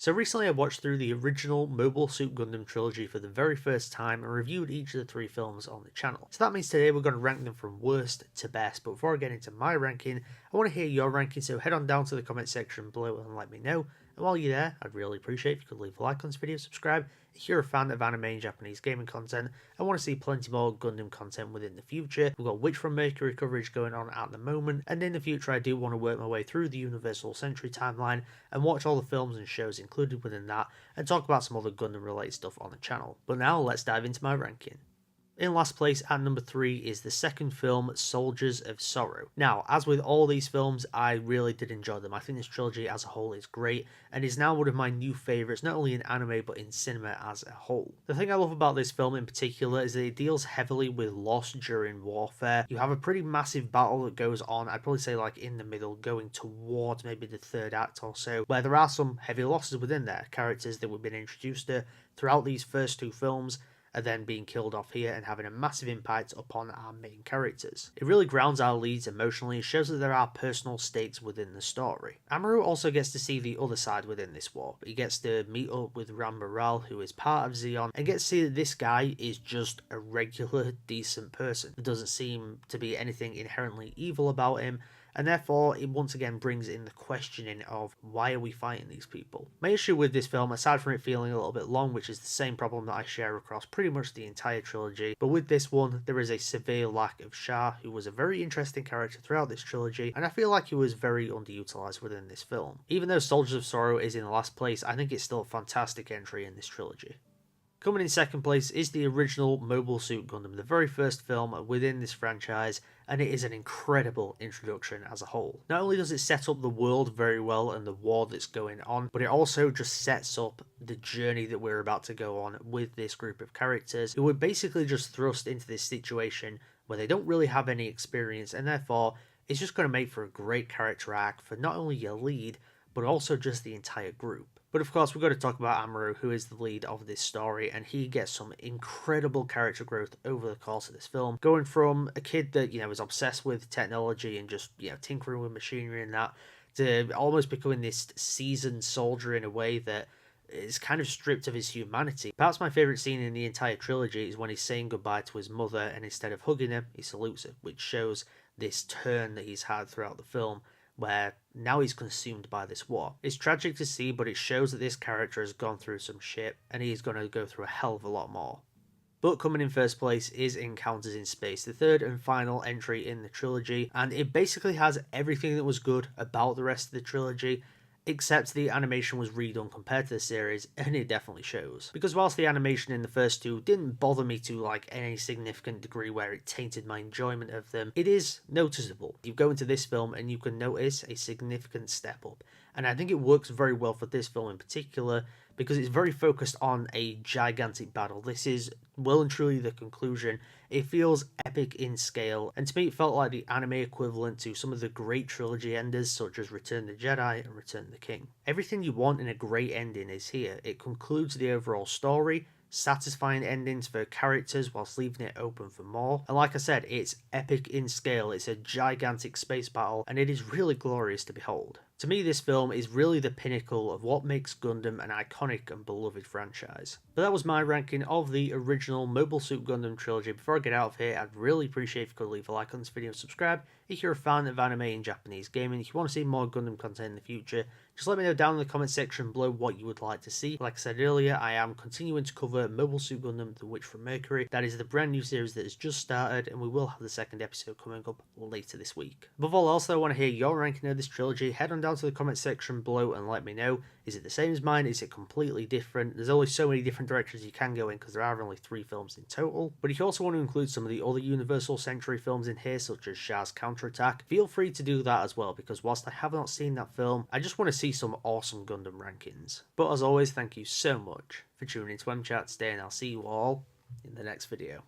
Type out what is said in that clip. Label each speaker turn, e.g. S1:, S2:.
S1: So recently I watched through the original Mobile Suit Gundam Trilogy for the very first time and reviewed each of the 3 films on the channel. So that means today we're going to rank them from worst to best, but before I get into my ranking, I want to hear your ranking, so head on down to the comment section below and let me know. And while you're there, I'd really appreciate if you could leave a like on this video, subscribe if you're a fan of anime and Japanese gaming content. I want to see plenty more Gundam content within the future. We've got Witch from Mercury coverage going on at the moment, and in the future I do want to work my way through the Universal Century timeline and watch all the films and shows included within that, and talk about some other Gundam related stuff on the channel. But now let's dive into my ranking. In last place at number 3 is the second film, Soldiers of Sorrow. Now, as with all these films, I really did enjoy them. I think this trilogy as a whole is great, and is now one of my new favourites, not only in anime but in cinema as a whole. The thing I love about this film in particular is that it deals heavily with loss during warfare. You have a pretty massive battle that goes on, I'd probably say like in the middle, going towards maybe the third act or so, where there are some heavy losses within there. Characters that we've been introduced to throughout these first 2 films are then being killed off here and having a massive impact upon our main characters. It really grounds our leads emotionally and shows that there are personal stakes within the story. Amaru also gets to see the other side within this war. He gets to meet up with Ram Moral, who is part of Zeon, and gets to see that this guy is just a regular, decent person. There doesn't seem to be anything inherently evil about him, and therefore it once again brings in the questioning of why are we fighting these people. My issue with this film, aside from it feeling a little bit long, which is the same problem that I share across pretty much the entire trilogy, but with this one there is a severe lack of Shah, who was a very interesting character throughout this trilogy, and I feel like he was very underutilized within this film. Even though Soldiers of Sorrow is in last place, I think it's still a fantastic entry in this trilogy. Coming in second place is the original Mobile Suit Gundam, the very first film within this franchise, and it is an incredible introduction as a whole. Not only does it set up the world very well and the war that's going on, but it also just sets up the journey that we're about to go on with this group of characters who were basically just thrust into this situation where they don't really have any experience, and therefore it's just going to make for a great character arc for not only your lead, but also just the entire group. But of course, we've got to talk about Amaru, who is the lead of this story, and he gets some incredible character growth over the course of this film, going from a kid that, is obsessed with technology and just, tinkering with machinery and that, to almost becoming this seasoned soldier in a way that is kind of stripped of his humanity. Perhaps my favourite scene in the entire trilogy is when he's saying goodbye to his mother, and instead of hugging her, he salutes her, which shows this turn that he's had throughout the film, where now he's consumed by this war. It's tragic to see, but it shows that this character has gone through some shit, and he's going to go through a hell of a lot more. But coming in first place is Encounters in Space, the third and final entry in the trilogy, and it basically has everything that was good about the rest of the trilogy, except the animation was redone compared to the series, and it definitely shows. Because whilst the animation in the first 2 didn't bother me to like any significant degree where it tainted my enjoyment of them, it is noticeable. You go into this film and you can notice a significant step up, and I think it works very well for this film in particular, because it's very focused on a gigantic battle. This is well and truly the conclusion. It feels epic in scale, and to me it felt like the anime equivalent to some of the great trilogy enders such as Return of the Jedi and Return of the King. Everything you want in a great ending is here. It concludes the overall story, satisfying endings for characters whilst leaving it open for more, and like I said, it's epic in scale. It's a gigantic space battle, and it is really glorious to behold. To me, this film is really the pinnacle of what makes Gundam an iconic and beloved franchise. But that was my ranking of the original Mobile Suit Gundam trilogy. Before I get out of here, I'd really appreciate if you could leave a like on this video and subscribe if you're a fan of anime and Japanese gaming. If you want to see more Gundam content in the future, just let me know down in the comment section below what you would like to see. Like I said earlier, I am continuing to cover Mobile Suit Gundam, The Witch from Mercury. That is the brand new series that has just started, and we will have the second episode coming up later this week. Above all else, though, I want to hear your ranking of this trilogy. Head on down to the comment section below and let me know. Is it the same as mine? Is it completely different? There's only so many different directions you can go in because there are only 3 films in total. But if you also want to include some of the other Universal Century films in here, such as Shah's Counterattack, feel free to do that as well, because whilst I have not seen that film, I just want to see some awesome Gundam rankings. But as always, thank you so much for tuning into mchat today, and I'll see you all in the next video.